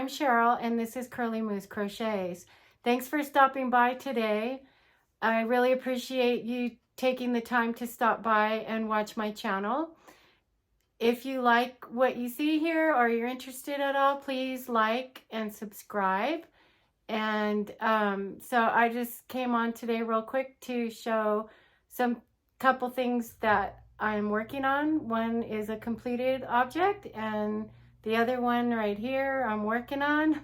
I'm Cheryl, and this is Curly Moose Crochets. Thanks for stopping by today. I really appreciate you taking the time to stop by and watch my channel. If you like what you see here or you're interested at all, please like and subscribe. And so I just came on today real quick to show some couple things that I'm working on. One is a completed object, and the other one right here I'm working on.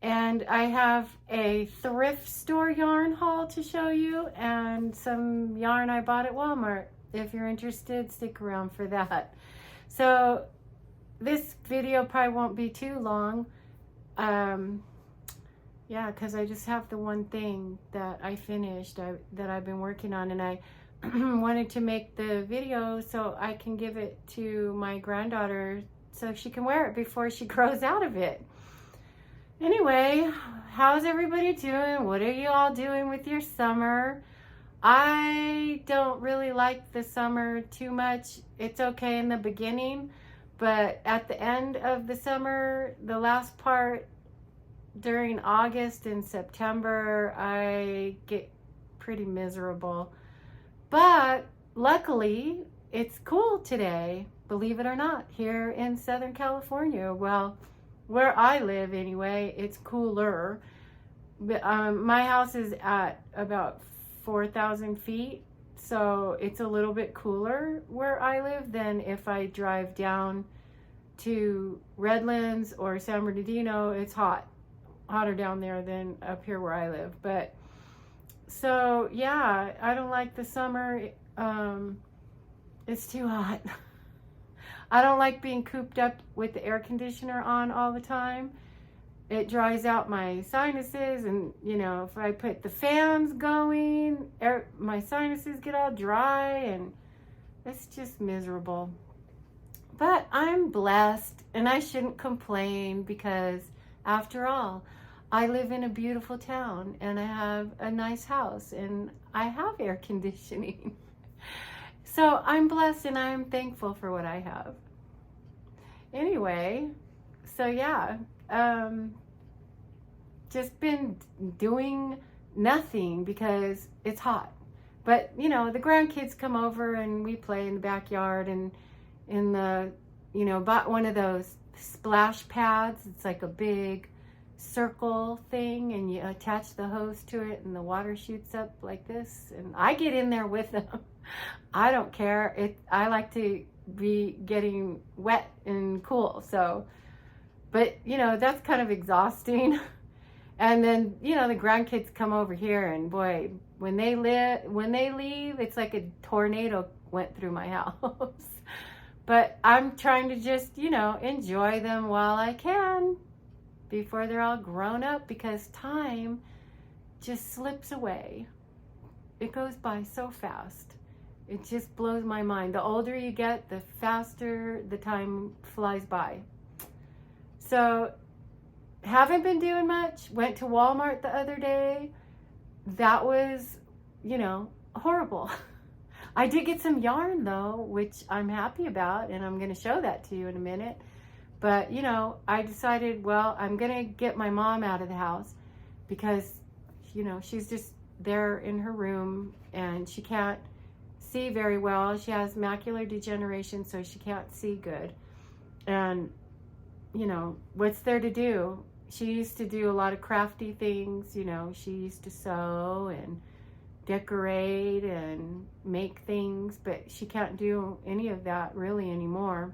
And I have a thrift store yarn haul to show you and some yarn I bought at Walmart. If you're interested, stick around for that. So this video probably won't be too long. Yeah, because I just have the one thing that I finished that I've been working on, and I wanted to make the video so I can give it to my granddaughter so she can wear it before she grows out of it. Anyway, how's everybody doing? What are you all doing with your summer? I don't really like the summer too much. It's okay in the beginning, but at the end of the summer, the last part, during August and September, I get pretty miserable. But luckily, it's cool today, believe it or not, here in Southern California. Well, where I live anyway, it's cooler. My house is at about 4,000 feet, so it's a little bit cooler where I live than if I drive down to Redlands or San Bernardino. It's hotter down there than up here where I live. But so yeah, I don't like the summer. It's too hot. I don't like being cooped up with the air conditioner on all the time. It dries out my sinuses, and you know, if I put the fans going, my sinuses get all dry, and it's just miserable. But I'm blessed, and I shouldn't complain, because after all, I live in a beautiful town, and I have a nice house, and I have air conditioning. So I'm blessed, and I'm thankful for what I have. Anyway, so yeah, just been doing nothing because it's hot. But you know, the grandkids come over and we play in the backyard, and in the, you know, bought one of those splash pads. It's like a big circle thing, and you attach the hose to it, and the water shoots up like this, and I get in there with them. I don't care. I like to be getting wet and cool. So, but you know, that's kind of exhausting. And then, you know, the grandkids come over here, and boy, when they leave, it's like a tornado went through my house. But I'm trying to just, you know, enjoy them while I can before they're all grown up, because time just slips away. It goes by so fast. It just blows my mind. The older you get, the faster the time flies by. So, haven't been doing much. Went to Walmart the other day. That was, you know, horrible. I did get some yarn though, which I'm happy about, and I'm going to show that to you in a minute. But, you know, I decided, well, I'm going to get my mom out of the house, because, you know, she's just there in her room, and she can't see very well. She has macular degeneration, so she can't see good. And, you know, what's there to do? She used to do a lot of crafty things, you know. She used to sew and decorate and make things, but she can't do any of that really anymore.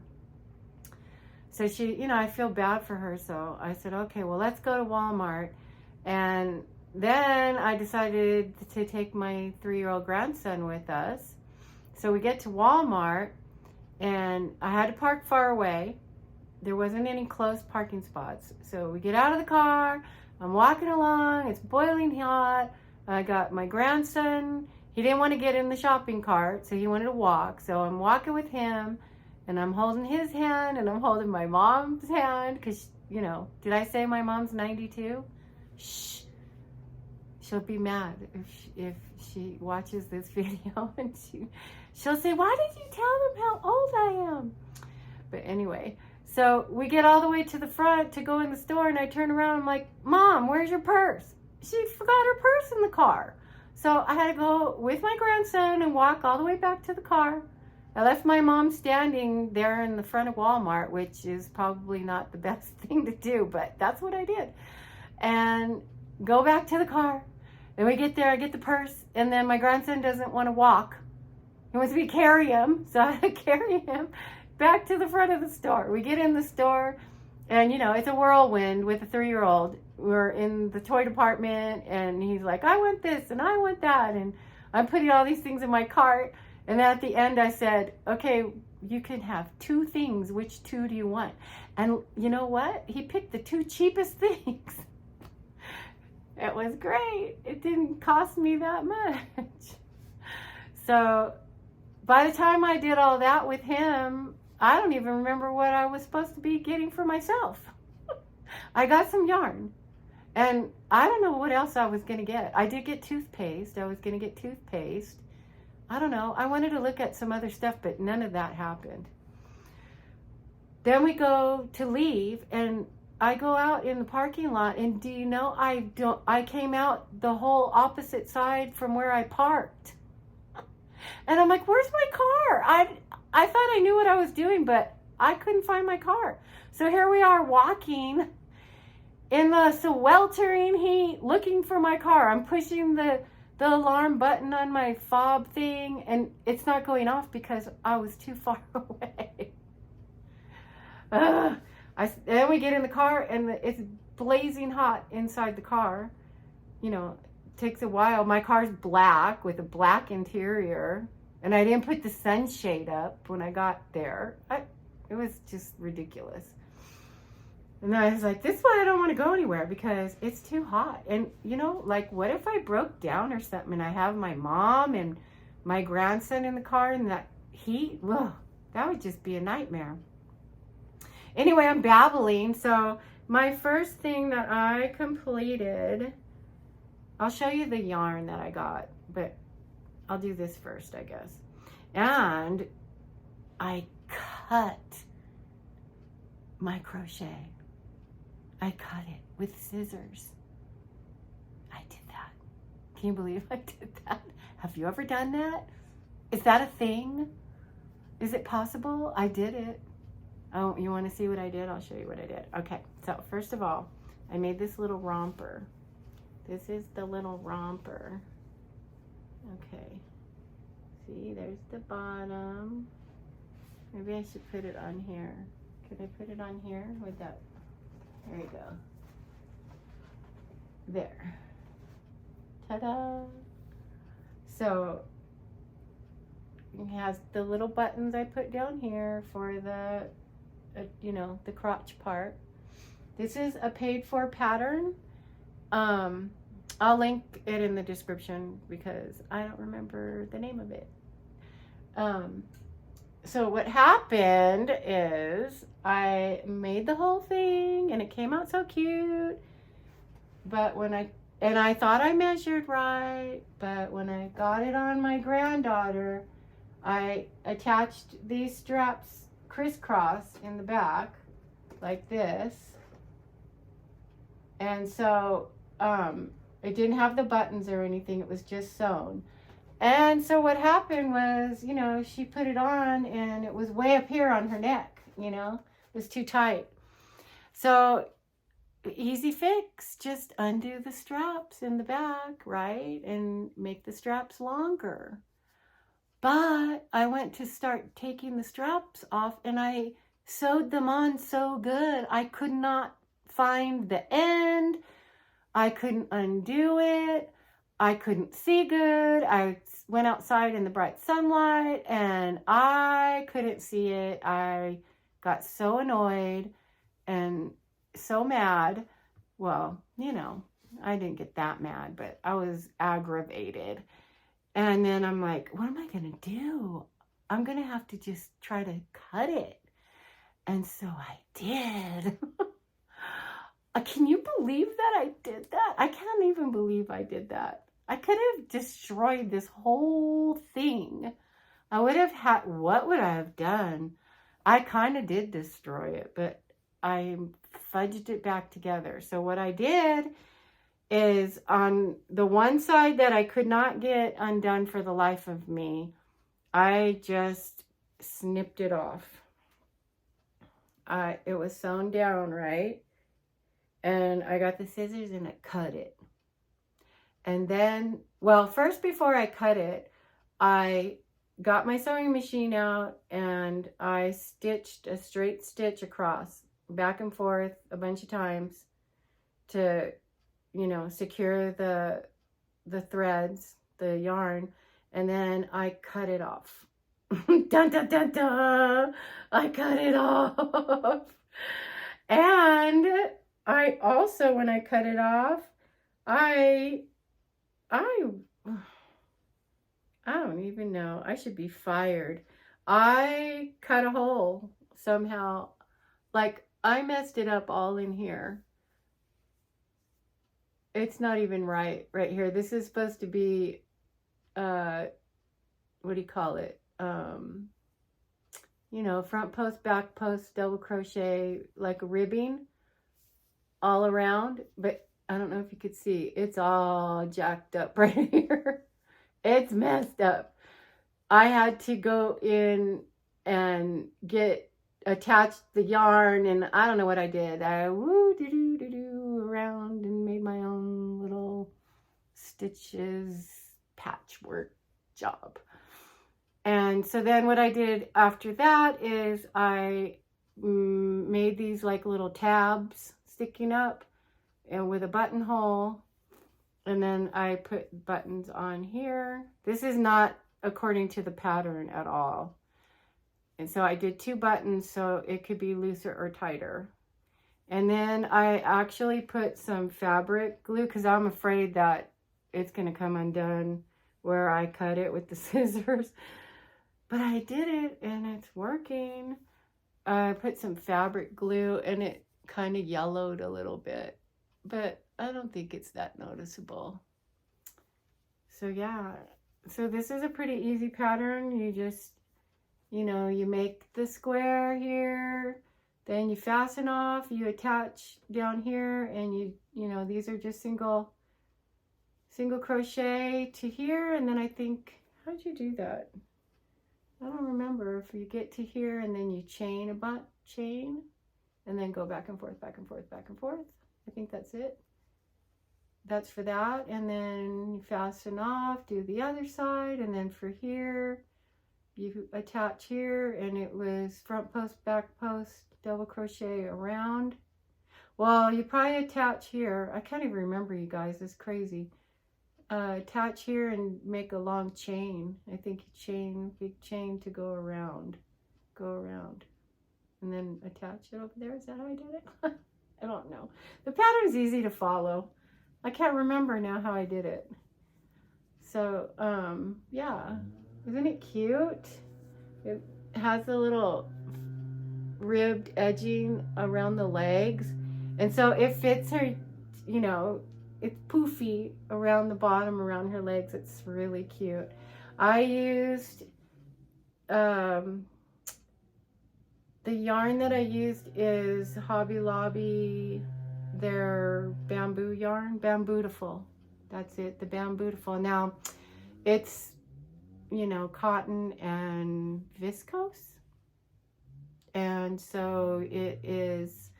So she, you know, I feel bad for her. So I said, okay, well, let's go to Walmart. And then I decided to take my 3-year-old grandson with us. So we get to Walmart, and I had to park far away. There wasn't any close parking spots. So we get out of the car. I'm walking along. It's boiling hot. I got my grandson. He didn't want to get in the shopping cart, so he wanted to walk. So I'm walking with him, and I'm holding his hand, and I'm holding my mom's hand, because, you know, did I say my mom's 92? Shh. She'll be mad if she watches this video, and she'll say, why did you tell them how old I am? But anyway, So we get all the way to the front to go in the store, and I turn around, I'm like, Mom, where's your purse? She forgot her purse in the car. So I had to go with my grandson and walk all the way back to the car. I left my mom standing there in the front of Walmart, which is probably not the best thing to do, but that's what I did. And go back to the car. Then we get there, I get the purse, and then my grandson doesn't want to walk. He wants me to carry him, so I had to carry him back to the front of the store. We get in the store, and you know, it's a whirlwind with a 3-year-old. We're in the toy department, and he's like, I want this, and I want that, and I'm putting all these things in my cart. And then at the end I said, okay, you can have 2 things. Which 2 do you want? And you know what? He picked the 2 cheapest things. It was great. It didn't cost me that much. So by the time I did all that with him, I don't even remember what I was supposed to be getting for myself. I got some yarn. And I don't know what else I was going to get. I did get toothpaste. I was going to get toothpaste. I don't know. I wanted to look at some other stuff, but none of that happened. Then we go to leave, and I go out in the parking lot, and do you know, I came out the whole opposite side from where I parked. And I'm like, where's my car? I thought I knew what I was doing, but I couldn't find my car. So here we are walking in the sweltering heat looking for my car. I'm pushing the alarm button on my fob thing, and it's not going off because I was too far away. Then we get in the car, and it's blazing hot inside the car. You know, it takes a while. My car's black with a black interior, and I didn't put the sunshade up when I got there. It was just ridiculous. And I was like, this is why I don't want to go anywhere, because it's too hot. And, you know, like, what if I broke down or something and I have my mom and my grandson in the car and that heat? Ugh, that would just be a nightmare. Anyway, I'm babbling. So my first thing that I completed, I'll show you the yarn that I got, but I'll do this first, I guess. And I cut my crochet. I cut it with scissors. I did that. Can you believe I did that? Have you ever done that? Is that a thing? Is it possible? I did it. Oh, you want to see what I did? I'll show you what I did. Okay, so first of all, I made this little romper. This is the little romper. Okay. See, there's the bottom. Maybe I should put it on here. Could I put it on here with that? There you go. There. Ta-da! So it has the little buttons I put down here for the, you know, the crotch part. This is a paid for pattern. I'll link it in the description because I don't remember the name of it. So what happened is I made the whole thing and it came out so cute, but I thought I measured right, but when I got it on my granddaughter, I attached these straps crisscross in the back like this, and so it didn't have the buttons or anything, it was just sewn. And so what happened was, you know, she put it on and it was way up here on her neck, you know, it was too tight. So easy fix, just undo the straps in the back, right? And make the straps longer. But I went to start taking the straps off and I sewed them on so good. I could not find the end. I couldn't undo it. I couldn't see good. I went outside in the bright sunlight and I couldn't see it. I got so annoyed and so mad. Well, you know, I didn't get that mad, but I was aggravated. And then I'm like, what am I going to do? I'm going to have to just try to cut it. And so I did. Can you believe that I did that? I can't even believe I did that. I could have destroyed this whole thing. I would have had, what would I have done? I kind of did destroy it, but I fudged it back together. So what I did is on the one side that I could not get undone for the life of me, I just snipped it off. It was sewn down, right? And I got the scissors and I cut it. And then, well, first before I cut it, I got my sewing machine out and I stitched a straight stitch across, back and forth a bunch of times to, you know, secure the threads, the yarn, and then I cut it off. Dun, dun, dun, dun. I cut it off. And I also, when I cut it off, I don't even know. I should be fired. I cut a hole somehow. Like, I messed it up all in here. It's not even right here. This is supposed to be, what do you call it? You know, front post, back post, double crochet, like ribbing all around. But I don't know if you could see. It's all jacked up right here. It's messed up. I had to go in and attach the yarn, and I don't know what I did. I woo-doo-doo-doo-doo around and made my own little stitches patchwork job. And so then what I did after that is I made these like little tabs sticking up and with a buttonhole. And then I put buttons on here. This is not according to the pattern at all. And so I did 2 buttons so it could be looser or tighter. And then I actually put some fabric glue because I'm afraid that it's going to come undone where I cut it with the scissors. But I did it and it's working. I put some fabric glue and it kind of yellowed a little bit, but I don't think it's that noticeable. So yeah, so this is a pretty easy pattern. You just, you know, you make the square here, then you fasten off, you attach down here, and you know, these are just single crochet to here. And then I think, how'd you do that? I don't remember. If you get to here and then you chain and then go back and forth, back and forth, back and forth. I think that's it. That's for that. And then you fasten off, do the other side, and then for here you attach here, and it was front post, back post, double crochet around. Well, you probably attach here. I can't even remember, you guys. It's crazy. Attach here and make a long chain. I think big chain to go around, and then attach it over there. Is that how I did it? I don't know. The pattern's easy to follow. I can't remember now how I did it. So, yeah, isn't it cute? It has a little ribbed edging around the legs, and so it fits her, you know, it's poofy around the bottom, around her legs. It's really cute. I used, the yarn that I used is Hobby Lobby, their bamboo yarn, Bambootiful. That's it, the Bambootiful. Now, it's, you know, cotton and viscose. And so it is,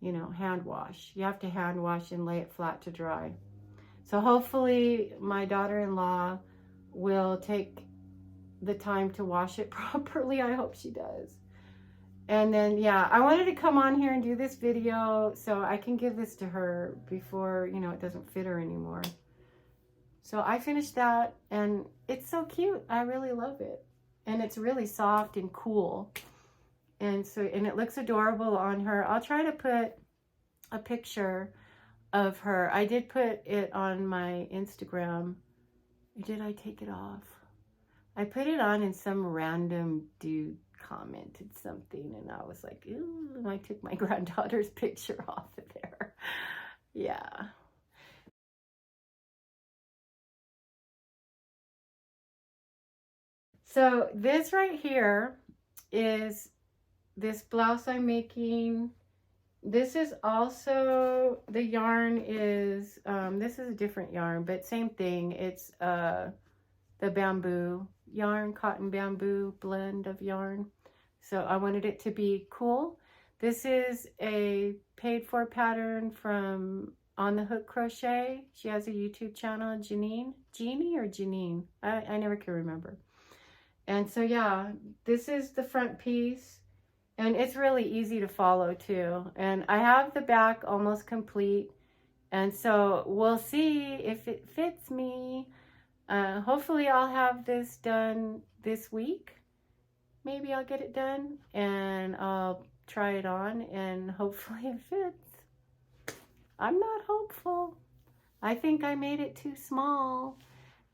you know, hand wash. You have to hand wash and lay it flat to dry. So hopefully my daughter-in-law will take the time to wash it properly. I hope she does. And then, yeah, I wanted to come on here and do this video so I can give this to her before, you know, it doesn't fit her anymore. So I finished that, and it's so cute. I really love it. And it's really soft and cool. And so, and it looks adorable on her. I'll try to put a picture of her. I did put it on my Instagram. Did I take it off? I put it on and some random dude commented something, and I was like, ooh, and I took my granddaughter's picture off of there. Yeah. So this right here is this blouse I'm making, this is also, the yarn is, this is a different yarn, but same thing. It's the bamboo yarn, cotton bamboo blend of yarn. So I wanted it to be cool. This is a paid for pattern from On the Hook Crochet. She has a YouTube channel, Jeannie or Janine? I never can remember. And so yeah, this is the front piece, and it's really easy to follow too. And I have the back almost complete, and so we'll see if it fits me. Hopefully I'll have this done this week. Maybe I'll get it done and I'll try it on and hopefully it fits. I'm not hopeful. I think I made it too small.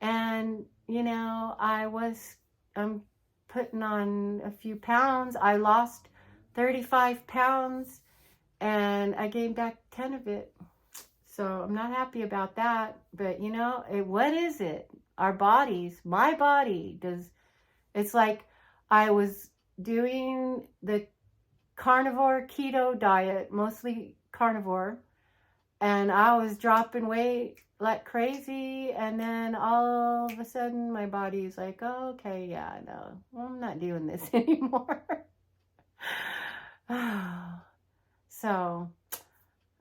And, you know, I'm putting on a few pounds. I lost 35 pounds and I gained back 10 of it. So I'm not happy about that. But, you know, what is it? Our bodies, my body does, it's like I was doing the carnivore keto diet, mostly carnivore, and I was dropping weight like crazy, and then all of a sudden my body's like, oh, okay, yeah, no, I'm not doing this anymore. So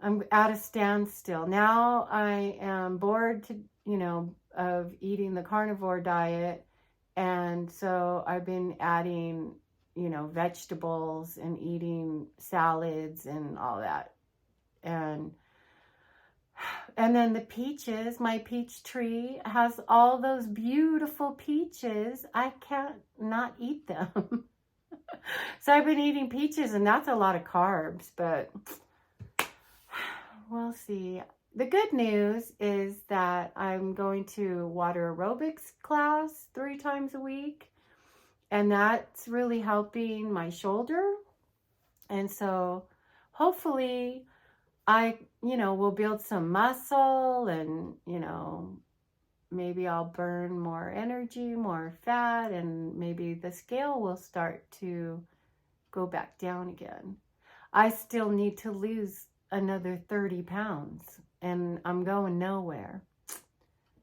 I'm at a standstill. Now I am bored to, you know, of eating the carnivore diet. And so I've been adding, you know, vegetables and eating salads and all that. And then the peaches, my peach tree has all those beautiful peaches. I can't not eat them. So I've been eating peaches, and that's a lot of carbs, but we'll see. The good news is that I'm going to water aerobics class 3 times a week, and that's really helping my shoulder. And so hopefully I, you know, will build some muscle, and, you know, maybe I'll burn more energy, more fat, and maybe the scale will start to go back down again. I still need to lose another 30 pounds and I'm going nowhere.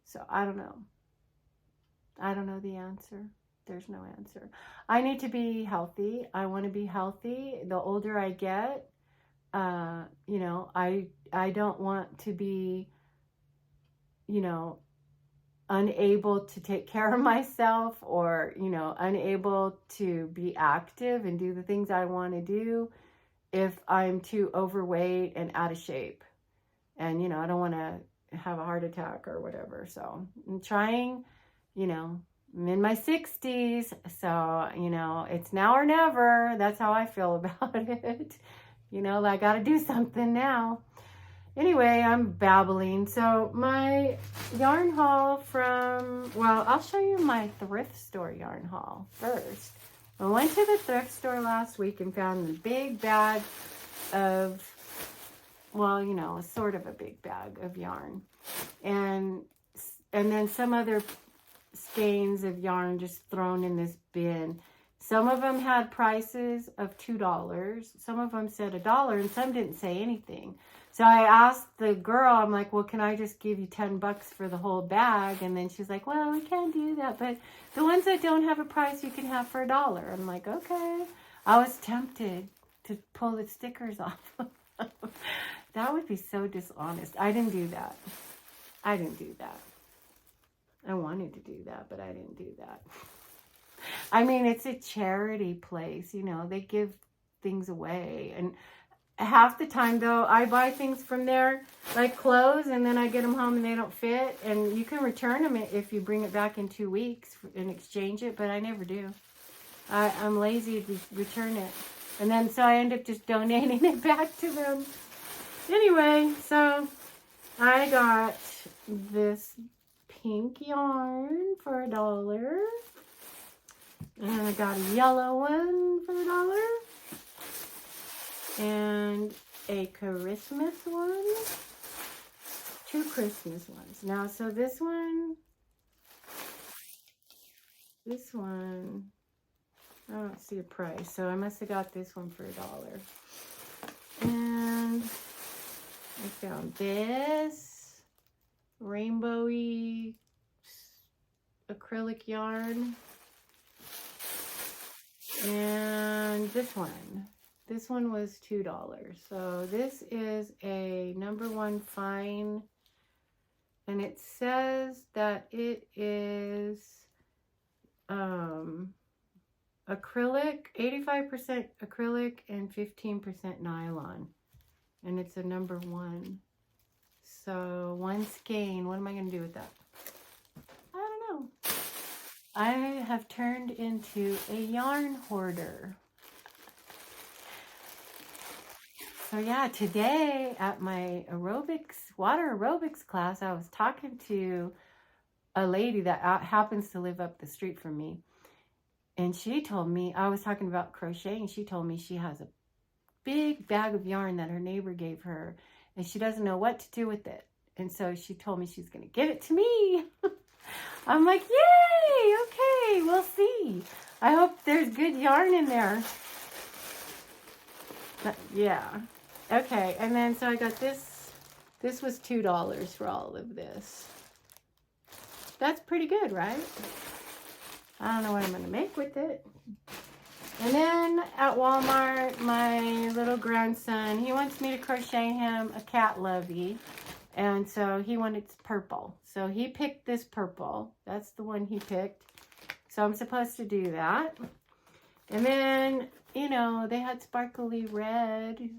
So I don't know. I don't know the answer. There's no answer. I need to be healthy. I want to be healthy. The older I get, you know, I don't want to be, you know, unable to take care of myself, or, you know, unable to be active and do the things I want to do if I'm too overweight and out of shape. And, you know, I don't want to have a heart attack or whatever. So I'm trying, you know, I'm in my 60s. So, you know, it's now or never. That's how I feel about it. You know, I got to do something now. Anyway, I'm babbling. So my yarn haul from, well, I'll show you my thrift store yarn haul first. I went to the thrift store last week and found a big bag of, well, you know, sort of a big bag of yarn. And then some other skeins of yarn just thrown in this bin. Some of them had prices of $2. Some of them said $1, and some didn't say anything. So I asked the girl, I'm like, well, can I just give you $10 for the whole bag? And then she's like, well, we can't do that, but the ones that don't have a price you can have for $1. I'm like, okay. I was tempted to pull the stickers off. That would be so dishonest. I didn't do that. I didn't do that. I wanted to do that, but I didn't do that. I mean, it's a charity place, you know, they give things away. And half the time, though, I buy things from there, like clothes, and then I get them home and they don't fit. And you can return them if you bring it back in 2 weeks and exchange it, but I never do. I'm lazy to return it. And then so I end up just donating it back to them. Anyway, so I got this pink yarn for $1. And I got a yellow one for $1. And a Christmas one. 2 Christmas ones. Now, so this one, I don't see a price, so I must have got this one for $1. And I found this rainbowy acrylic yarn. And this one. This one was $2. So this is a #1 fine. And it says that it is acrylic, 85% acrylic and 15% nylon. And it's a #1. So one skein. What am I going to do with that? I don't know. I have turned into a yarn hoarder. So yeah, today at my water aerobics class, I was talking to a lady that happens to live up the street from me. And she told me, I was talking about crochet, and she told me she has a big bag of yarn that her neighbor gave her, and she doesn't know what to do with it. And so she told me she's going to give it to me. I'm like, yay, okay, we'll see. I hope there's good yarn in there. But, yeah. Okay, and then so I got this. This was $2 for all of this. That's pretty good, right? I don't know what I'm going to make with it. And then at Walmart, my little grandson, he wants me to crochet him a cat lovey. And so he wanted purple. So he picked this purple. That's the one he picked. So I'm supposed to do that. And then, you know, they had sparkly red.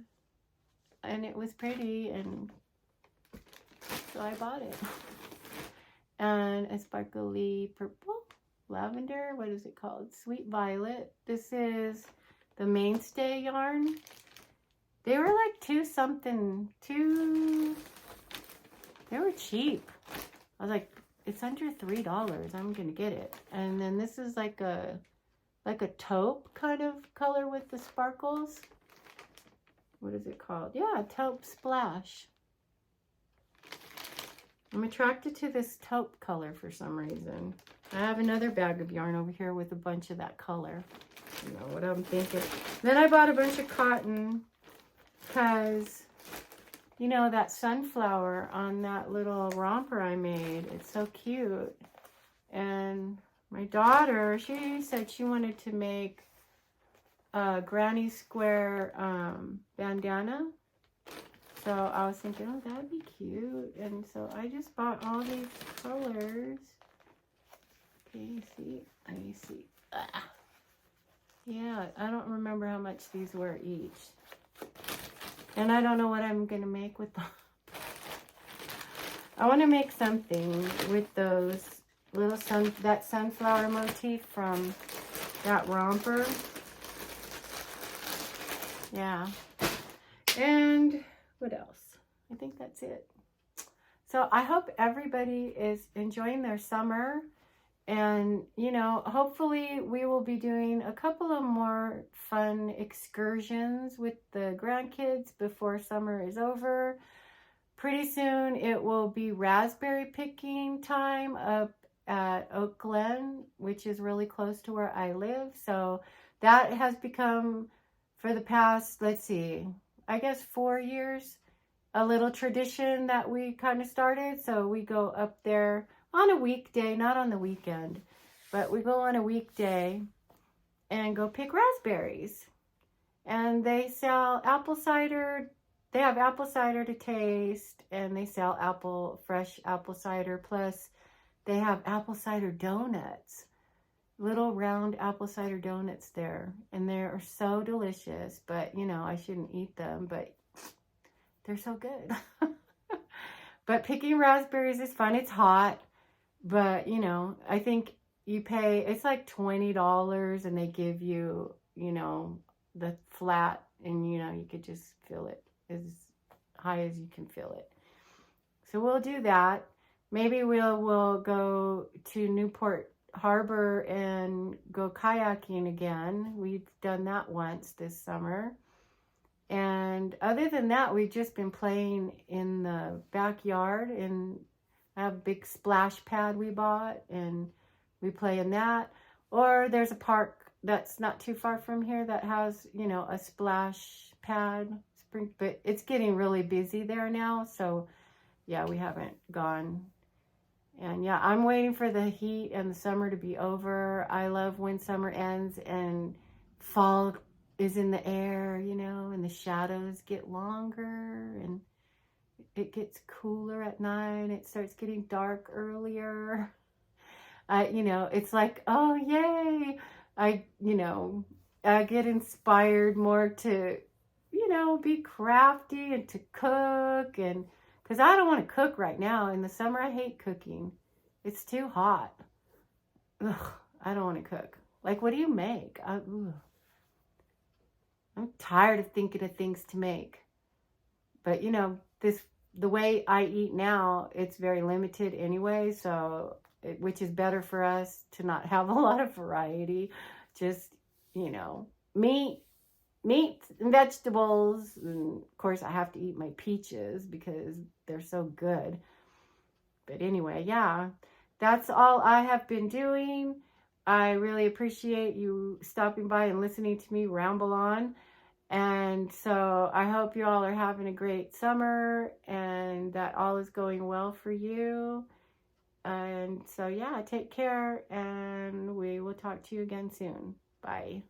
And it was pretty. And so I bought it. And a sparkly purple. Lavender, what is it called? Sweet Violet. This is the Mainstay yarn. They were like they were cheap. I was like, it's under $3. I'm gonna get it. And then this is like a taupe kind of color with the sparkles. What is it called? Yeah, taupe splash. I'm attracted to this taupe color for some reason. I have another bag of yarn over here with a bunch of that color. You know what I'm thinking. Then I bought a bunch of cotton because, you know, that sunflower on that little romper I made, it's so cute. And my daughter, she said she wanted to make a Granny Square bandana. So I was thinking, oh, that'd be cute. And so I just bought all these colors. Let me see. Yeah, I don't remember how much these were each. And I don't know what I'm going to make with them. I want to make something with those little that sunflower motif from that romper. Yeah. And what else? I think that's it. So I hope everybody is enjoying their summer. And, you know, hopefully we will be doing a couple of more fun excursions with the grandkids before summer is over. Pretty soon it will be raspberry picking time up at Oak Glen, which is really close to where I live. So that has become, for the past, let's see, I guess 4 years, a little tradition that we kind of started. So we go up there on a weekday, not on the weekend, but we go on a weekday and go pick raspberries. And they sell apple cider. They have apple cider to taste, and they sell fresh apple cider. Plus, they have apple cider donuts, little round apple cider donuts there. And they are so delicious, but, you know, I shouldn't eat them, but they're so good. But picking raspberries is fun. It's hot. But, you know, I think you pay, it's like $20 and they give you, you know, the flat, and, you know, you could just fill it as high as you can fill it. So we'll do that. Maybe we'll go to Newport Harbor and go kayaking again. We've done that once this summer. And other than that, we've just been playing in the backyard, and I have a big splash pad we bought, and we play in that. Or there's a park that's not too far from here that has, you know, a splash pad spring, but it's getting really busy there now. So yeah, we haven't gone. And yeah, I'm waiting for the heat and the summer to be over. I love when summer ends and fall is in the air, you know, and the shadows get longer and it gets cooler at night. It starts getting dark earlier. You know, it's like, oh, yay. You know, I get inspired more to, you know, be crafty and to cook. And because I don't want to cook right now. In the summer, I hate cooking. It's too hot. Ugh, I don't want to cook. Like, what do you make? I'm tired of thinking of things to make. But, you know, the way I eat now, it's very limited anyway. So, which is better for us to not have a lot of variety. Just, you know, meat and vegetables. And of course, I have to eat my peaches because they're so good. But anyway, yeah, that's all I have been doing. I really appreciate you stopping by and listening to me ramble on. And so I hope you all are having a great summer and that all is going well for you. And so, yeah, take care and we will talk to you again soon. Bye.